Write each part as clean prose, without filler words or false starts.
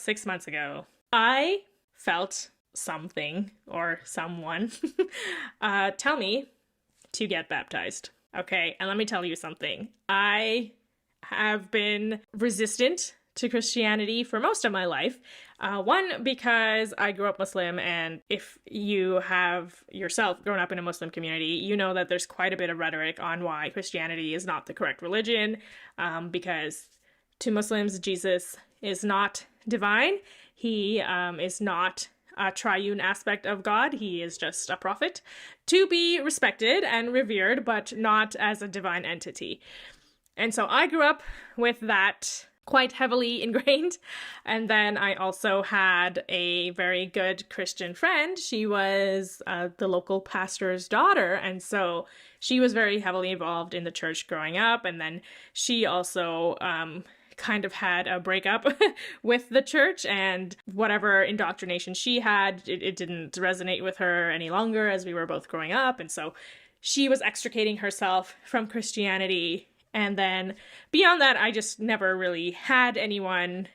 6 months ago, I felt something or someone tell me to get baptized. Okay, and let me tell you something. I have been resistant to Christianity for most of my life. One, because I grew up Muslim, and if you have yourself grown up in a Muslim community, you know that there's quite a bit of rhetoric on why Christianity is not the correct religion, because to Muslims, Jesus is not divine. He is not a triune aspect of God. He is just a prophet to be respected and revered, but not as a divine entity. And so I grew up with that quite heavily ingrained. And then I also had a very good Christian friend. She was the local pastor's daughter. And so she was very heavily involved in the church growing up. And then she also kind of had a breakup with the church, and whatever indoctrination she had, it didn't resonate with her any longer as we were both growing up. And so she was extricating herself from Christianity. And then beyond that, I just never really had anyone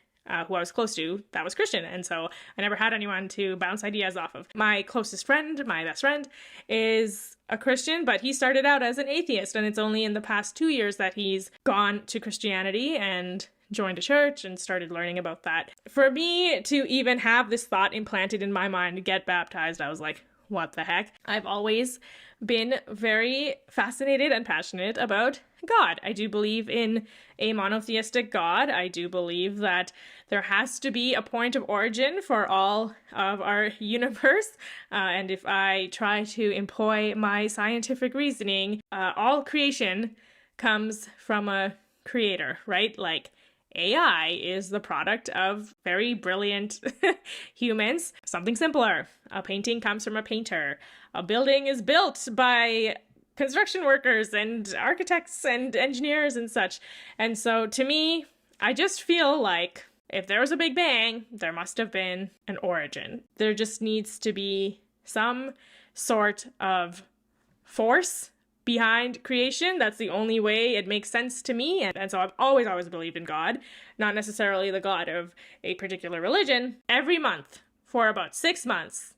who I was close to that was Christian. And so I never had anyone to bounce ideas off of. My closest friend, my best friend, is a Christian, but he started out as an atheist. And it's only in the past 2 years that he's gone to Christianity and joined a church and started learning about that. For me to even have this thought implanted in my mind to get baptized, I was like, what the heck? I've always been very fascinated and passionate about God. I do believe in a monotheistic God. I do believe that there has to be a point of origin for all of our universe. And if I try to employ my scientific reasoning, all creation comes from a creator, right? Like, AI is the product of very brilliant humans. Something simpler. A painting comes from a painter. A building is built by construction workers and architects and engineers and such. And so to me, I just feel like if there was a Big Bang, there must have been an origin. There just needs to be some sort of force behind creation. That's the only way it makes sense to me. And so I've always believed in God, not necessarily the God of a particular religion. Every month for about 6 months,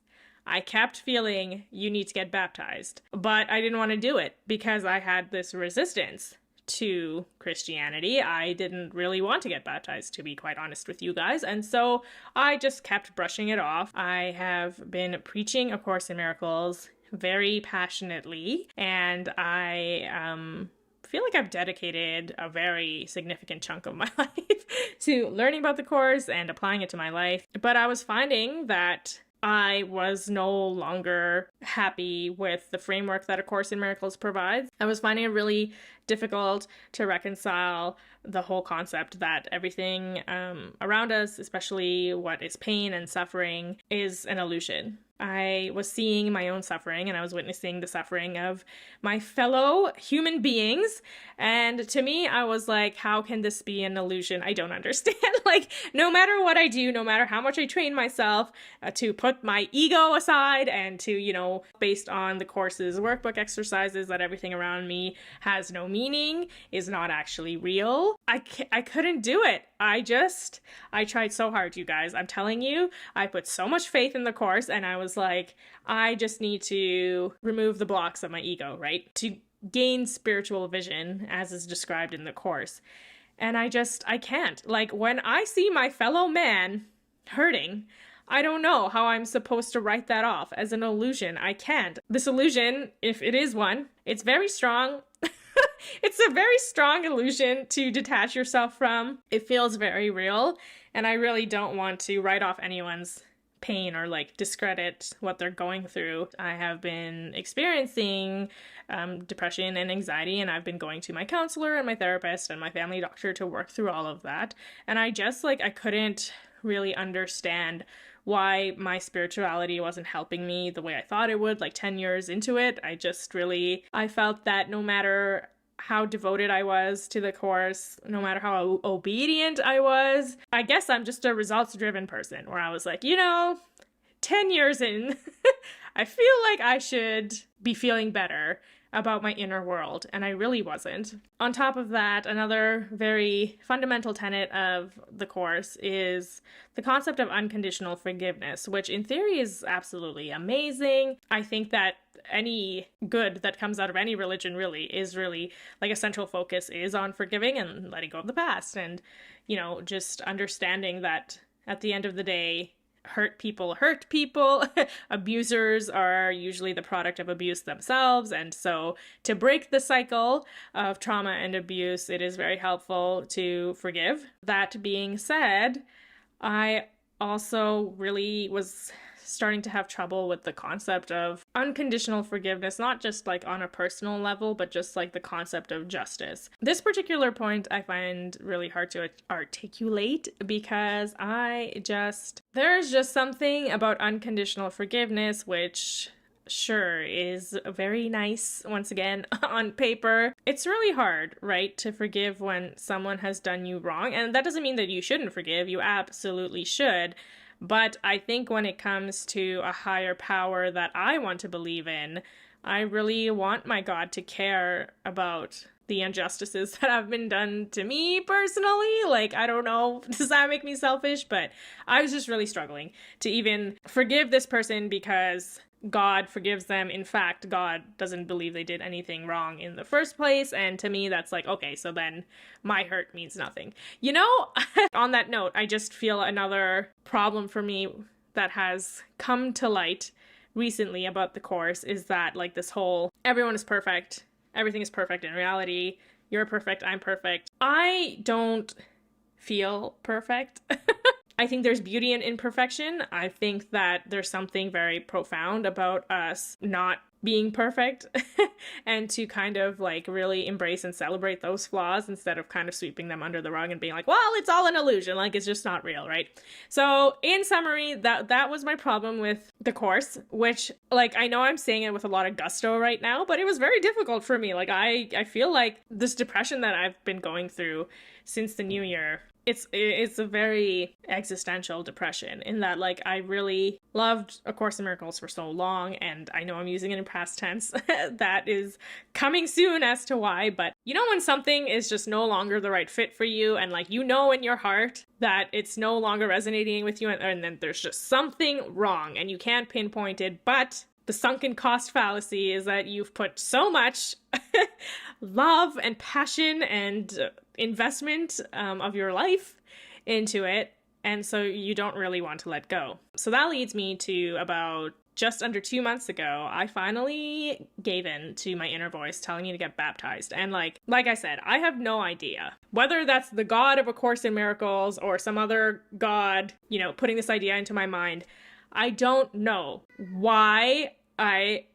I kept feeling you need to get baptized, but I didn't want to do it because I had this resistance to Christianity. I didn't really want to get baptized, to be quite honest with you guys. And so I just kept brushing it off. I have been preaching A Course in Miracles very passionately, and I feel like I've dedicated a very significant chunk of my life to learning about the course and applying it to my life. But I was finding that I was no longer happy with the framework that A Course in Miracles provides. I was finding it really difficult to reconcile the whole concept that everything around us, especially what is pain and suffering, is an illusion. I was seeing my own suffering, and I was witnessing the suffering of my fellow human beings. And to me, I was like, how can this be an illusion? I don't understand. Like, no matter what I do, no matter how much I train myself to put my ego aside and to, based on the course's workbook exercises, that everything around me has no meaning, is not actually real. I couldn't do it. I tried so hard, you guys. I'm telling you, I put so much faith in the course, and I was like, I just need to remove the blocks of my ego, right? To gain spiritual vision, as is described in the course. And I can't. Like, when I see my fellow man hurting, I don't know how I'm supposed to write that off as an illusion. I can't. This illusion, if it is one, it's very strong. It's a very strong illusion to detach yourself from. It feels very real, and I really don't want to write off anyone's pain or discredit what they're going through. I have been experiencing depression and anxiety, and I've been going to my counselor and my therapist and my family doctor to work through all of that. And I just I couldn't really understand why my spirituality wasn't helping me the way I thought it would. 10 years into it, I felt that no matter how devoted I was to the course, no matter how obedient I was, I guess I'm just a results-driven person, where I was like, 10 years in, I feel like I should be feeling better about my inner world, and I really wasn't. On top of that, another very fundamental tenet of the Course is the concept of unconditional forgiveness, which in theory is absolutely amazing. I think that any good that comes out of any religion really is really like a central focus is on forgiving and letting go of the past, and, you know, just understanding that at the end of the day, hurt people. Abusers are usually the product of abuse themselves. And so to break the cycle of trauma and abuse, it is very helpful to forgive. That being said, I also really was starting to have trouble with the concept of unconditional forgiveness, not just like on a personal level, but just like the concept of justice. This particular point I find really hard to articulate because there's just something about unconditional forgiveness, which sure is very nice once again on paper. It's really hard, right, to forgive when someone has done you wrong. And that doesn't mean that you shouldn't forgive. You absolutely should. But I think when it comes to a higher power that I want to believe in, I really want my God to care about the injustices that have been done to me personally. Like, I don't know, does that make me selfish? But I was just really struggling to even forgive this person because God forgives them. In fact, God doesn't believe they did anything wrong in the first place. And to me, that's like, okay, so then my hurt means nothing. You know, on that note, I just feel another problem for me that has come to light recently about the Course is that like this whole everyone is perfect, everything is perfect in reality, you're perfect, I'm perfect. I don't feel perfect. I think there's beauty in imperfection. I think that there's something very profound about us not being perfect and to kind of like really embrace and celebrate those flaws instead of kind of sweeping them under the rug and being like, well, it's all an illusion, like it's just not real, right? So in summary, that was my problem with the Course, which like I know I'm saying it with a lot of gusto right now, but it was very difficult for me. Like I feel like this depression that I've been going through since the new year, it's a very existential depression in that, like, I really loved A Course in Miracles for so long, and I know I'm using it in past tense. That is coming soon as to why, but you know when something is just no longer the right fit for you, and like you know in your heart that it's no longer resonating with you, and then there's just something wrong, and you can't pinpoint it, but the sunken cost fallacy is that you've put so much love and passion and investment of your life into it, and so you don't really want to let go. So that leads me to about just under 2 months ago, I finally gave in to my inner voice telling me to get baptized. And like I said, I have no idea whether that's the God of A Course in Miracles or some other God, you know, putting this idea into my mind. I don't know why I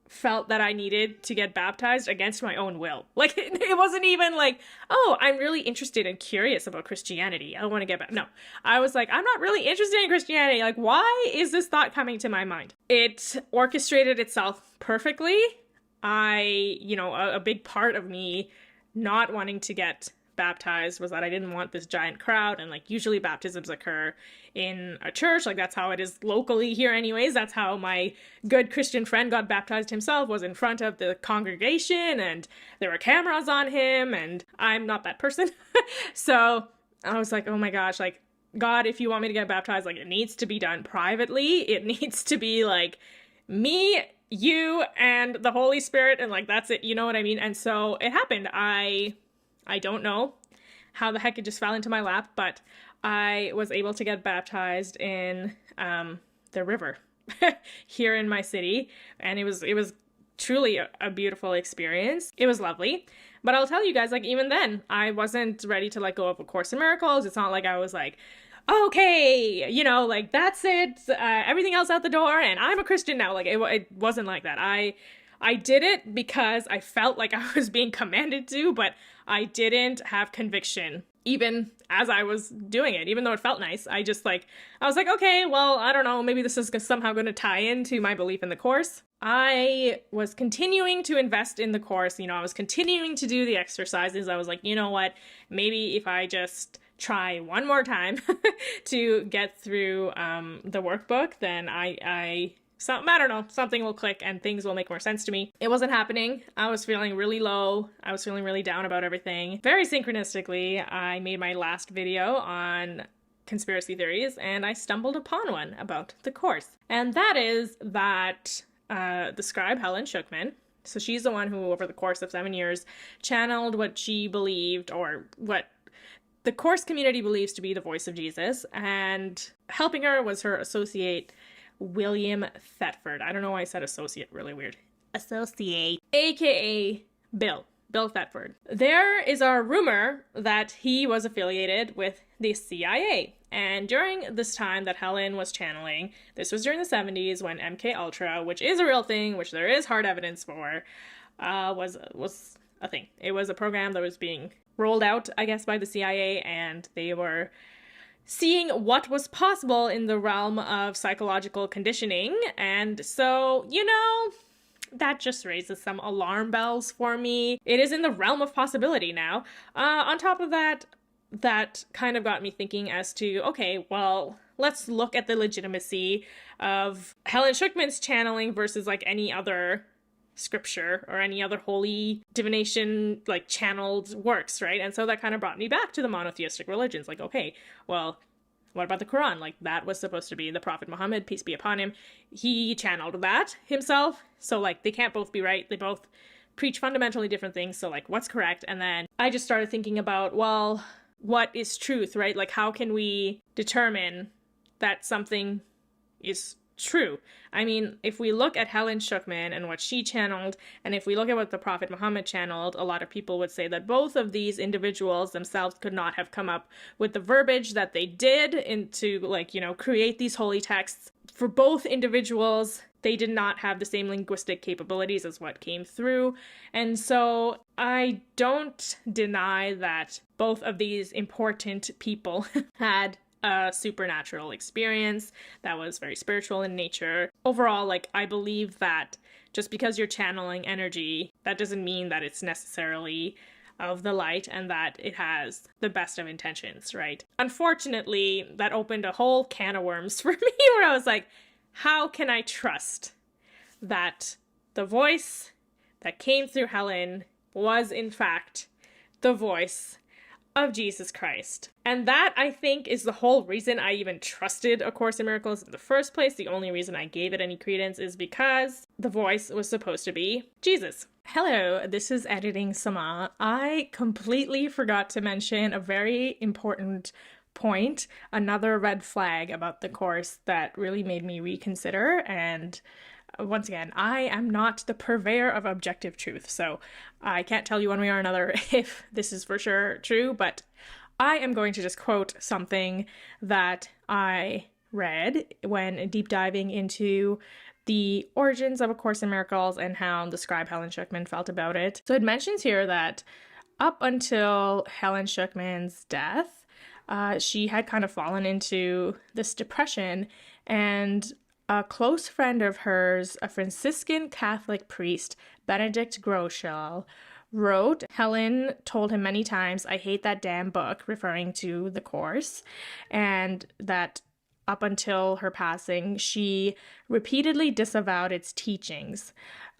felt that I needed to get baptized against my own will. Like, it wasn't even like, oh, I'm really interested and curious about Christianity, I want to get back. No, I was like, I'm not really interested in Christianity. Like, why is this thought coming to my mind? It orchestrated itself perfectly. A big part of me not wanting to get baptized was that I didn't want this giant crowd, and like usually baptisms occur in a church, like that's how it is locally here anyways. That's how my good Christian friend got baptized himself, was in front of the congregation and there were cameras on him, and I'm not that person. So I was like, oh my gosh, like, God, if you want me to get baptized, like, it needs to be done privately. It needs to be like me, you, and the Holy Spirit, and like that's it, you know what I mean? And so it happened. I don't know how the heck it just fell into my lap, but I was able to get baptized in the river here in my city, and it was truly a beautiful experience. It was lovely, but I'll tell you guys, like, even then, I wasn't ready to let go of A Course in Miracles. It's not like I was like, okay, you know, like, that's it, everything else out the door, and I'm a Christian now. Like, it wasn't like that. I did it because I felt like I was being commanded to, but I didn't have conviction, even as I was doing it, even though it felt nice. I was like, okay, well, I don't know, maybe this is somehow going to tie into my belief in the Course. I was continuing to invest in the Course, you know, I was continuing to do the exercises. I was like, you know what, maybe if I just try one more time to get through the workbook, then I I don't know, something will click and things will make more sense to me. It wasn't happening. I was feeling really low. I was feeling really down about everything. Very synchronistically, I made my last video on conspiracy theories and I stumbled upon one about the Course. And that is that the scribe Helen Schucman, so she's the one who over the course of 7 years channeled what she believed, or what the Course community believes to be the voice of Jesus, and helping her was her associate William Thetford. I don't know why I said associate, really weird. Associate. AKA Bill Thetford. There is a rumor that he was affiliated with the CIA. And during this time that Helen was channeling, this was during the 70s when MK Ultra, which is a real thing, which there is hard evidence for, was a thing. It was a program that was being rolled out, I guess, by the CIA, and they were seeing what was possible in the realm of psychological conditioning. And so, that just raises some alarm bells for me. It is in the realm of possibility now. On top of that, that kind of got me thinking as to, okay, well, let's look at the legitimacy of Helen Schucman's channeling versus like any other scripture or any other holy divination, like channeled works, right? And so that kind of brought me back to the monotheistic religions. Like, okay, well, what about the Quran? Like, that was supposed to be the Prophet Muhammad, peace be upon him. He channeled that himself. So, like, they can't both be right. They both preach fundamentally different things. So, like, what's correct? And then I just started thinking about, well, what is truth, right? Like, how can we determine that something is true? I mean, if we look at Helen Schucman and what she channeled, and if we look at what the Prophet Muhammad channeled, a lot of people would say that both of these individuals themselves could not have come up with the verbiage that they did into, like, create these holy texts. For both individuals, they did not have the same linguistic capabilities as what came through. And so I don't deny that both of these important people had a supernatural experience that was very spiritual in nature. Overall, like, I believe that just because you're channeling energy, that doesn't mean that it's necessarily of the light and that it has the best of intentions, right? Unfortunately, that opened a whole can of worms for me where I was like, how can I trust that the voice that came through Helen was in fact the voice of Jesus Christ? And that, I think, is the whole reason I even trusted A Course in Miracles in the first place. The only reason I gave it any credence is because the voice was supposed to be Jesus. Hello, this is Editing Samaa. I completely forgot to mention a very important point, another red flag about the Course that really made me reconsider. And once again, I am not the purveyor of objective truth, so I can't tell you one way or another if this is for sure true, but I am going to just quote something that I read when deep diving into the origins of A Course in Miracles and how the scribe Helen Schucman felt about it. So it mentions here that up until Helen Schucman's death, she had kind of fallen into this depression, and a close friend of hers, a Franciscan Catholic priest, Benedict Groeschel, wrote, Helen told him many times, "I hate that damn book," referring to the Course, and that up until her passing, she repeatedly disavowed its teachings.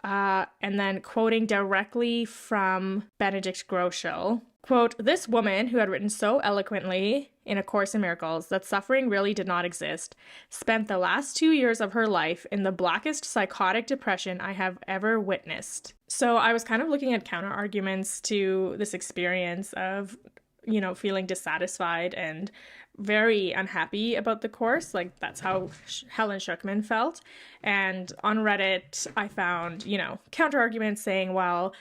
And then quoting directly from Benedict Groeschel, quote, "This woman, who had written so eloquently in A Course in Miracles that suffering really did not exist, spent the last 2 years of her life in the blackest psychotic depression I have ever witnessed." So I was kind of looking at counter arguments to this experience of, feeling dissatisfied and very unhappy about the Course. Like, that's how Helen Schucman felt. And on Reddit, I found, counter arguments saying, well,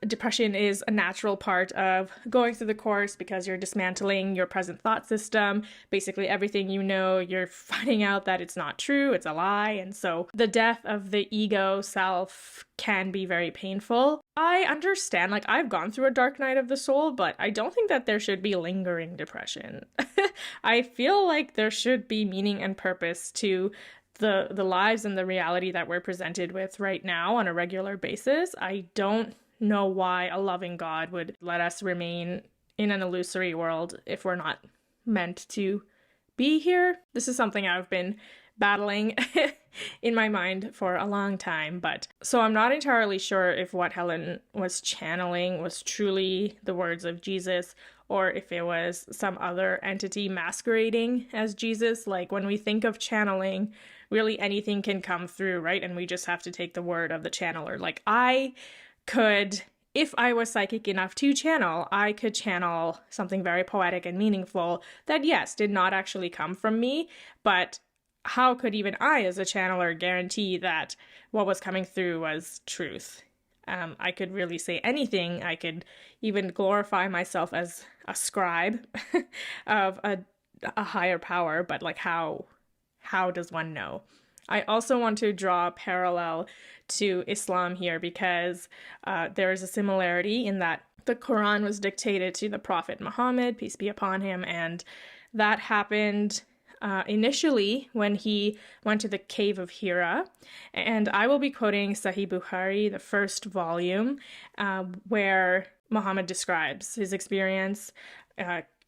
depression is a natural part of going through the Course because you're dismantling your present thought system. Basically, everything you're finding out that it's not true, it's a lie. And so the death of the ego self can be very painful. I understand, like, I've gone through a dark night of the soul, but I don't think that there should be lingering depression. I feel like there should be meaning and purpose to the lives and the reality that we're presented with right now on a regular basis. I don't know why a loving God would let us remain in an illusory world if we're not meant to be here. This is something I've been battling in my mind for a long time. But so I'm not entirely sure if what Helen was channeling was truly the words of Jesus, or if it was some other entity masquerading as Jesus. Like when we think of channeling, really anything can come through, right? And we just have to take the word of the channeler. Like I could, if I was psychic enough to channel, I could channel something very poetic and meaningful that, yes, did not actually come from me, but how could even I, as a channeler, guarantee that what was coming through was truth? I could really say anything. I could even glorify myself as a scribe of a higher power, but like how does one know? I also want to draw a parallel to Islam here because there is a similarity in that the Quran was dictated to the Prophet Muhammad, peace be upon him, and that happened initially when he went to the cave of Hira. And I will be quoting Sahih Bukhari, the first volume, where Muhammad describes his experience,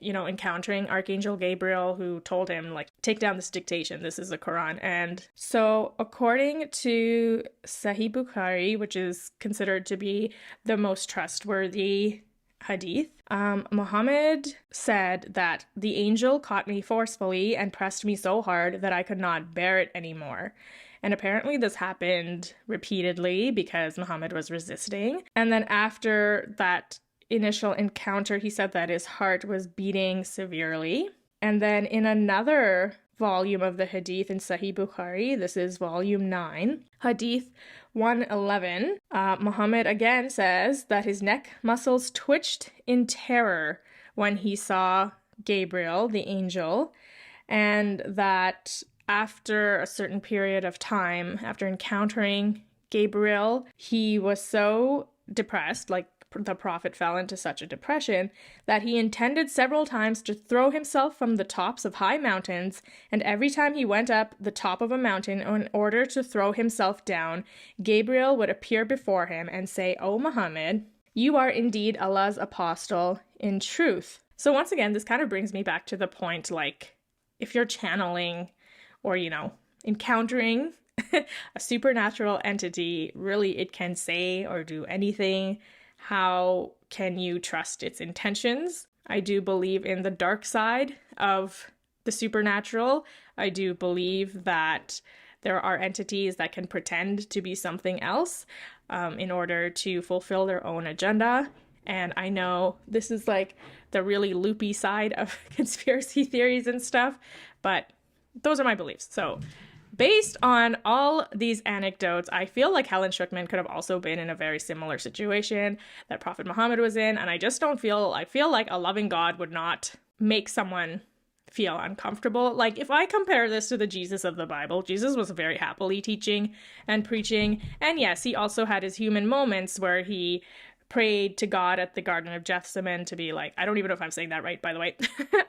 encountering Archangel Gabriel, who told him, like, take down this dictation. This is the Quran. And so according to Sahih Bukhari, which is considered to be the most trustworthy hadith, Muhammad said that the angel caught me forcefully and pressed me so hard that I could not bear it anymore. And apparently this happened repeatedly because Muhammad was resisting. And then after that initial encounter, he said that his heart was beating severely. And then in another volume of the hadith in Sahih Bukhari, this is volume 9, hadith 111, Muhammad again says that his neck muscles twitched in terror when he saw Gabriel, the angel, and that after a certain period of time, after encountering Gabriel, he was so depressed, like the prophet fell into such a depression, that he intended several times to throw himself from the tops of high mountains, and every time he went up the top of a mountain in order to throw himself down, Gabriel would appear before him and say, "O Muhammad, you are indeed Allah's apostle in truth." So once again, this kind of brings me back to the point, like, if you're channeling or, encountering a supernatural entity, really it can say or do anything. How can you trust its intentions? I do believe in the dark side of the supernatural. I do believe that there are entities that can pretend to be something else in order to fulfill their own agenda. And I know this is like the really loopy side of conspiracy theories and stuff, but those are my beliefs. So based on all these anecdotes, I feel like Helen Schuckman could have also been in a very similar situation that Prophet Muhammad was in, and I feel like a loving God would not make someone feel uncomfortable. Like, if I compare this to the Jesus of the Bible, Jesus was very happily teaching and preaching, and yes, he also had his human moments where he prayed to God at the Garden of Gethsemane to be like, I don't even know if I'm saying that right, by the way.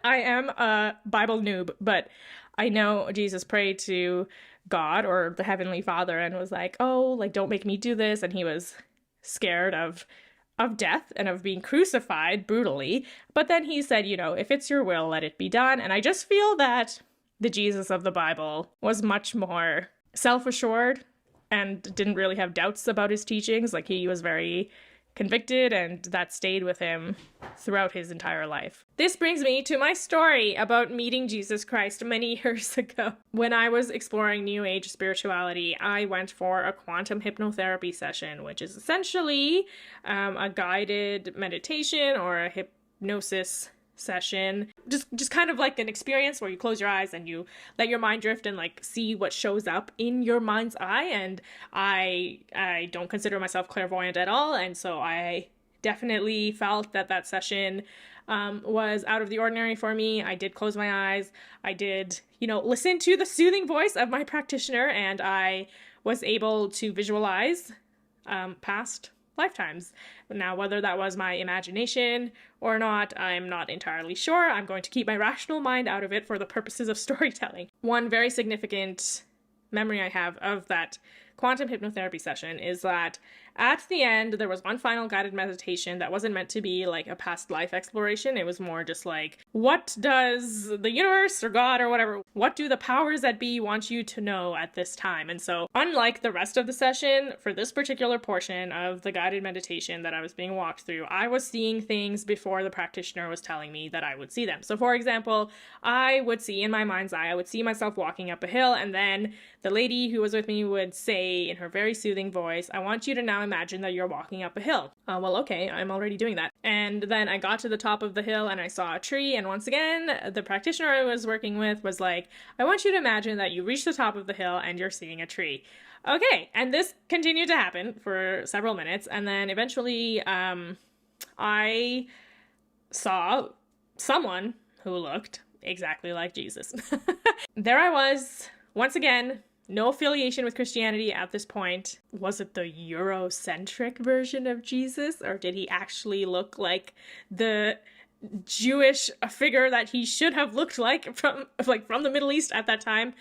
I am a Bible noob, but I know Jesus prayed to God or the Heavenly Father and was like, oh, like, don't make me do this. And he was scared of death and of being crucified brutally. But then he said, if it's your will, let it be done. And I just feel that the Jesus of the Bible was much more self-assured and didn't really have doubts about his teachings. Like, he was very convicted, and that stayed with him throughout his entire life. This brings me to my story about meeting Jesus Christ many years ago. When I was exploring New Age spirituality, I went for a quantum hypnotherapy session, which is essentially a guided meditation or a hypnosis session, just kind of like an experience where you close your eyes and you let your mind drift and like see what shows up in your mind's eye. And I don't consider myself clairvoyant at all, and so I definitely felt that session was out of the ordinary for me. I did close my eyes. I did, listen to the soothing voice of my practitioner, and I was able to visualize past lifetimes. Now, whether that was my imagination or not, I'm not entirely sure. I'm going to keep my rational mind out of it for the purposes of storytelling. One very significant memory I have of that quantum hypnotherapy session is that at the end, there was one final guided meditation that wasn't meant to be like a past life exploration. It was more just like, what does the universe or God or whatever, what do the powers that be want you to know at this time? And so, unlike the rest of the session, for this particular portion of the guided meditation that I was being walked through, I was seeing things before the practitioner was telling me that I would see them. So, for example, I would see in my mind's eye, I would see myself walking up a hill, and then the lady who was with me would say in her very soothing voice, I want you to now imagine that you're walking up a hill. Well, okay, I'm already doing that. And then I got to the top of the hill and I saw a tree, and once again, the practitioner I was working with was like, I want you to imagine that you reach the top of the hill and you're seeing a tree. Okay, and this continued to happen for several minutes, and then eventually I saw someone who looked exactly like Jesus. There I was, once again, no affiliation with Christianity at this point. Was it the Eurocentric version of Jesus, or did he actually look like the Jewish figure that he should have looked like from the Middle East at that time?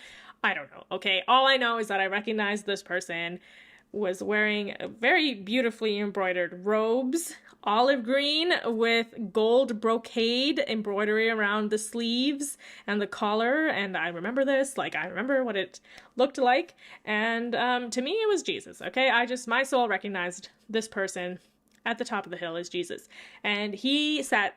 I don't know. Okay, all I know is that I recognized this person was wearing very beautifully embroidered robes, olive green with gold brocade embroidery around the sleeves and the collar, and I remember this, like I remember what it looked like, and to me it was Jesus, okay? My soul recognized this person at the top of the hill as Jesus, and he said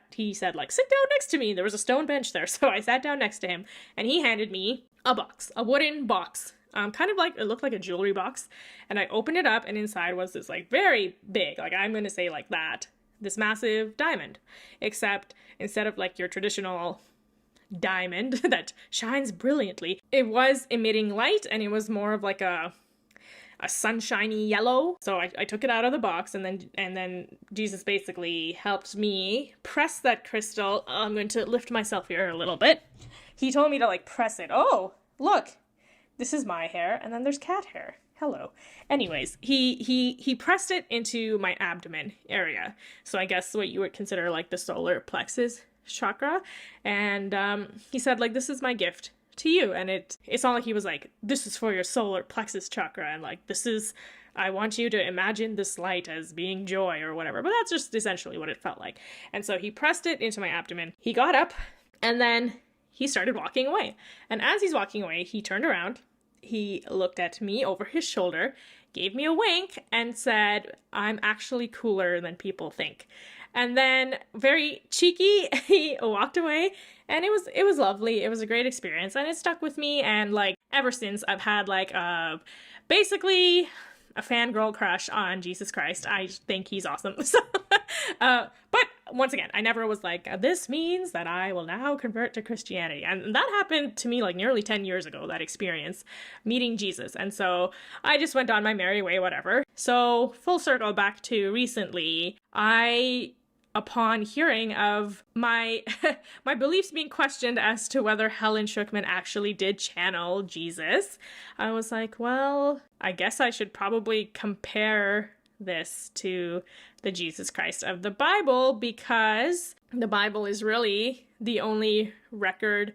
like, sit down next to me. There was a stone bench there, so I sat down next to him, and he handed me a wooden box. Kind of like, it looked like a jewelry box, and I opened it up, and inside was this like very big, like I'm gonna say like that, this massive diamond, except instead of like your traditional diamond that shines brilliantly, it was emitting light, and it was more of like a sunshiny yellow. So I took it out of the box, and then Jesus basically helped me press that crystal. I'm going to lift myself here a little bit. He told me to like press it. Oh, look. This is my hair, and then there's cat hair. Hello. Anyways, he pressed it into my abdomen area. So I guess what you would consider like the solar plexus chakra. And he said like, this is my gift to you. And it's not like he was like, this is for your solar plexus chakra. And like, I want you to imagine this light as being joy or whatever. But that's just essentially what it felt like. And so he pressed it into my abdomen. He got up, and then he started walking away. And as he's walking away, he turned around, he looked at me over his shoulder, gave me a wink, and said, I'm actually cooler than people think. And then, very cheeky, he walked away, and it was lovely. It was a great experience, and it stuck with me, and like, ever since, I've had like basically a fangirl crush on Jesus Christ. I think he's awesome. So, but once again, I never was like, this means that I will now convert to Christianity. And that happened to me like nearly 10 years ago, that experience, meeting Jesus. And so I just went on my merry way, whatever. So full circle back to recently, upon hearing of my my beliefs being questioned as to whether Helen Schuckman actually did channel Jesus, I was like, well, I guess I should probably compare this to the Jesus Christ of the Bible, because the Bible is really the only record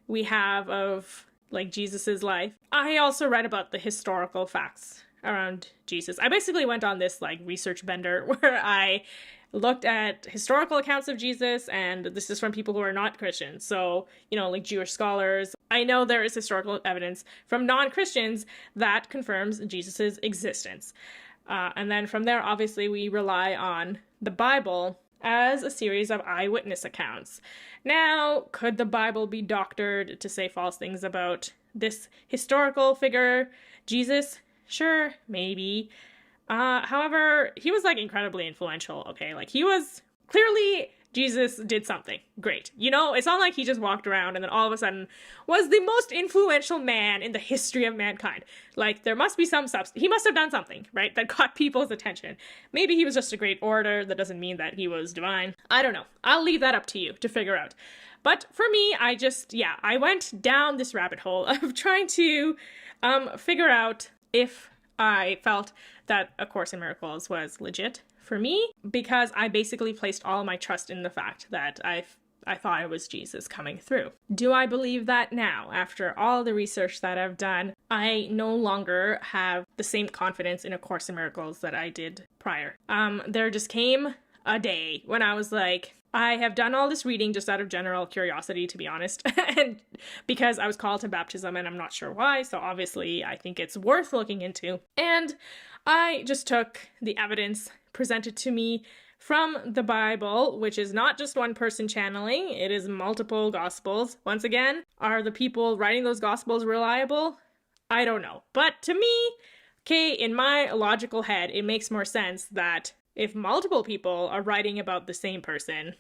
we have of like Jesus's life. I also read about the historical facts around Jesus. I basically went on this like research bender where I looked at historical accounts of Jesus, and this is from people who are not Christians. So, like Jewish scholars. I know there is historical evidence from non-Christians that confirms Jesus's existence. And then from there, obviously, we rely on the Bible as a series of eyewitness accounts. Now, could the Bible be doctored to say false things about this historical figure, Jesus? Sure, maybe. However, he was like incredibly influential, okay? Like he was clearly, Jesus did something great. It's not like he just walked around and then all of a sudden was the most influential man in the history of mankind. Like there must be some substance. He must have done something, right? That caught people's attention. Maybe he was just a great orator. That doesn't mean that he was divine. I don't know. I'll leave that up to you to figure out. But for me, I went down this rabbit hole of trying to figure out if I felt that A Course in Miracles was legit for me, because I basically placed all my trust in the fact that I thought it was Jesus coming through. Do I believe that now? After all the research that I've done, I no longer have the same confidence in A Course in Miracles that I did prior. There just came a day when I was like, I have done all this reading just out of general curiosity, to be honest, and because I was called to baptism and I'm not sure why, so obviously I think it's worth looking into. And I just took the evidence presented to me from the Bible, which is not just one person channeling, it is multiple gospels. Once again, are the people writing those gospels reliable? I don't know. But to me, okay, in my logical head, it makes more sense that if multiple people are writing about the same person,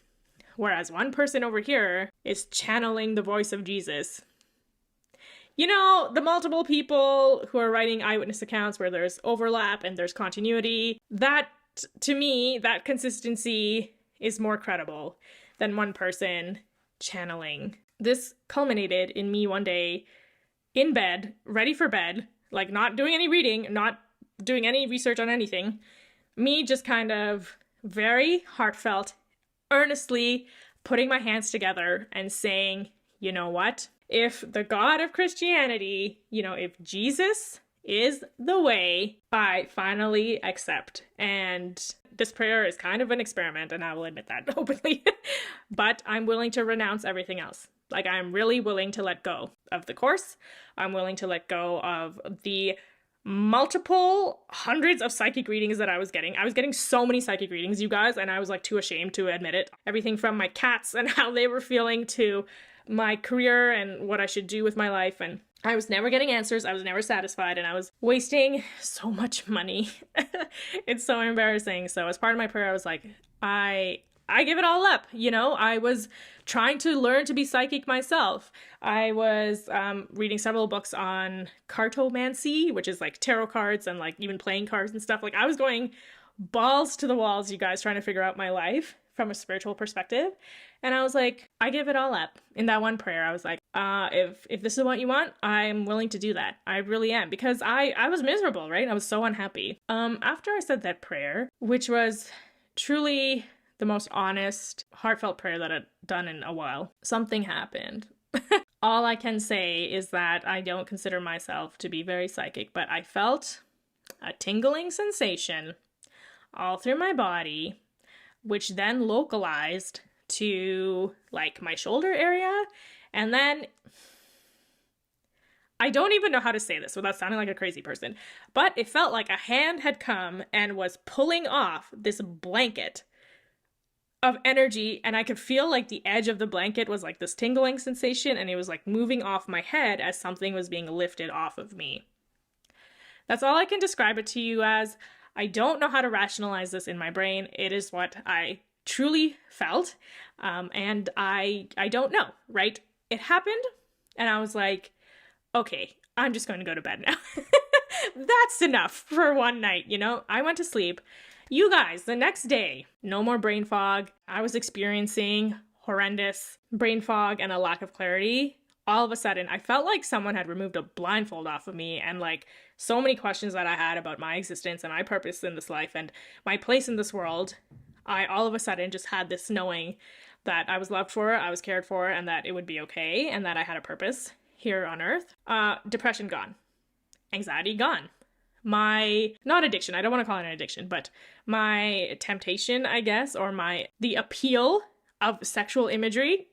whereas one person over here is channeling the voice of Jesus. You know, the multiple people who are writing eyewitness accounts where there's overlap and there's continuity, that, to me, that consistency is more credible than one person channeling. This culminated in me one day in bed, ready for bed, like not doing any reading, not doing any research on anything, me just kind of very heartfelt, earnestly putting my hands together and saying, you know what? If the God of Christianity, if Jesus is the way, I finally accept. And this prayer is kind of an experiment, and I will admit that openly. But I'm willing to renounce everything else. Like, I'm really willing to let go of the Course. I'm willing to let go of the multiple hundreds of psychic readings that I was getting. I was getting so many psychic readings, you guys, and I was like too ashamed to admit it. Everything from my cats and how they were feeling to my career and what I should do with my life. And I was never getting answers. I was never satisfied, and I was wasting so much money. It's so embarrassing. So as part of my prayer, I was like, I give it all up. I was trying to learn to be psychic myself. I was reading several books on cartomancy, which is like tarot cards and like even playing cards and stuff. Like, I was going balls to the walls, you guys, trying to figure out my life from a spiritual perspective. And I was like, I give it all up. In that one prayer, I was like, if this is what you want, I'm willing to do that. I really am. Because I was miserable, right? I was so unhappy. After I said that prayer, which was truly the most honest, heartfelt prayer that I'd done in a while, something happened. All I can say is that I don't consider myself to be very psychic, but I felt a tingling sensation all through my body, which then localized to like my shoulder area. And then I don't even know how to say this without sounding like a crazy person, but it felt like a hand had come and was pulling off this blanket of energy, and I could feel like the edge of the blanket was like this tingling sensation, and it was like moving off my head as something was being lifted off of me. That's all I can describe it to you as. I don't know how to rationalize this in my brain. It is what I truly felt, and I don't know, right? It happened, and I was like, okay, I'm just going to go to bed now. That's enough for one night, I went to sleep. You guys, the next day, no more brain fog. I was experiencing horrendous brain fog and a lack of clarity. All of a sudden, I felt like someone had removed a blindfold off of me, and like so many questions that I had about my existence and my purpose in this life and my place in this world, I all of a sudden just had this knowing that I was loved for, I was cared for, and that it would be okay, and that I had a purpose here on earth. Depression gone. Anxiety gone. My, not addiction, I don't want to call it an addiction, but my temptation, I guess, or the appeal of sexual imagery,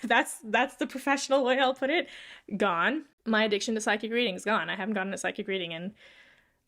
that's the professional way I'll put it, gone. My addiction to psychic readings, gone. I haven't gotten a psychic reading in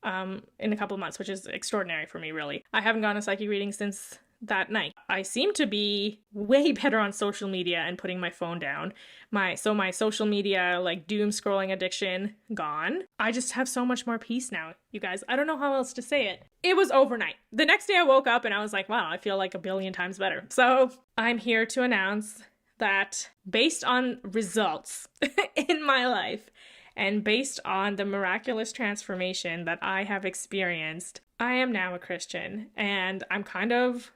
a couple of months, which is extraordinary for me, really. I haven't gotten a psychic reading since that night. I seem to be way better on social media and putting my phone down. My social media, like doom scrolling addiction, gone. I just have so much more peace now, you guys. I don't know how else to say it. It was overnight. The next day I woke up and I was like, wow, I feel like a billion times better. So I'm here to announce that based on results in my life and based on the miraculous transformation that I have experienced, I am now a Christian, and I'm kind of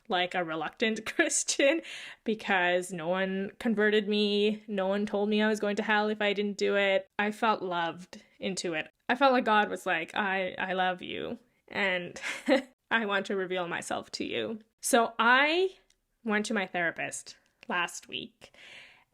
like a reluctant Christian because no one converted me. No one told me I was going to hell if I didn't do it. I felt loved into it. I felt like God was like, I love you, and I want to reveal myself to you. So I went to my therapist last week.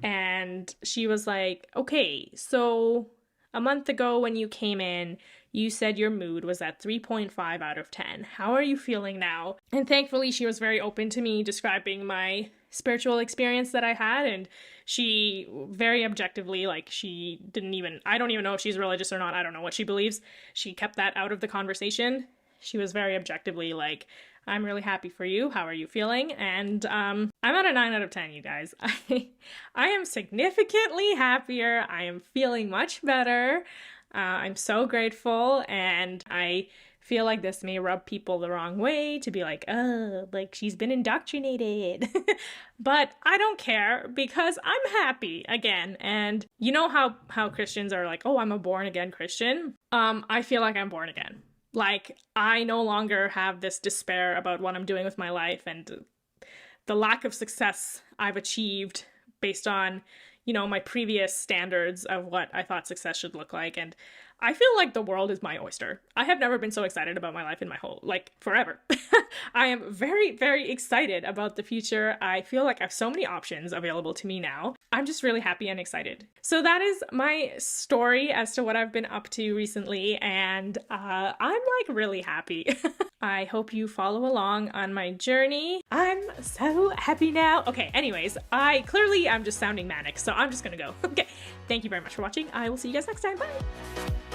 And she was like, okay, so a month ago when you came in, you said your mood was at 3.5 out of 10. How are you feeling now? And thankfully, she was very open to me describing my spiritual experience that I had. And she very objectively, like, she didn't even, I don't even know if she's religious or not. I don't know what she believes. She kept that out of the conversation. She was very objectively like, I'm really happy for you. How are you feeling? And I'm at a 9 out of 10, you guys. I am significantly happier. I am feeling much better. I'm so grateful, and I feel like this may rub people the wrong way to be like, oh, like she's been indoctrinated. But I don't care because I'm happy again. And you know how Christians are like, oh, I'm a born again Christian. I feel like I'm born again. Like, I no longer have this despair about what I'm doing with my life and the lack of success I've achieved based on, you know, my previous standards of what I thought success should look like. And I feel like the world is my oyster. I have never been so excited about my life in my whole, like, forever. I am very, very excited about the future. I feel like I have so many options available to me now. I'm just really happy and excited. So that is my story as to what I've been up to recently, and I'm like really happy. I hope you follow along on my journey. I'm so happy now. Okay, anyways, I'm just sounding manic, so I'm just gonna go. Okay, thank you very much for watching. I will see you guys next time. Bye!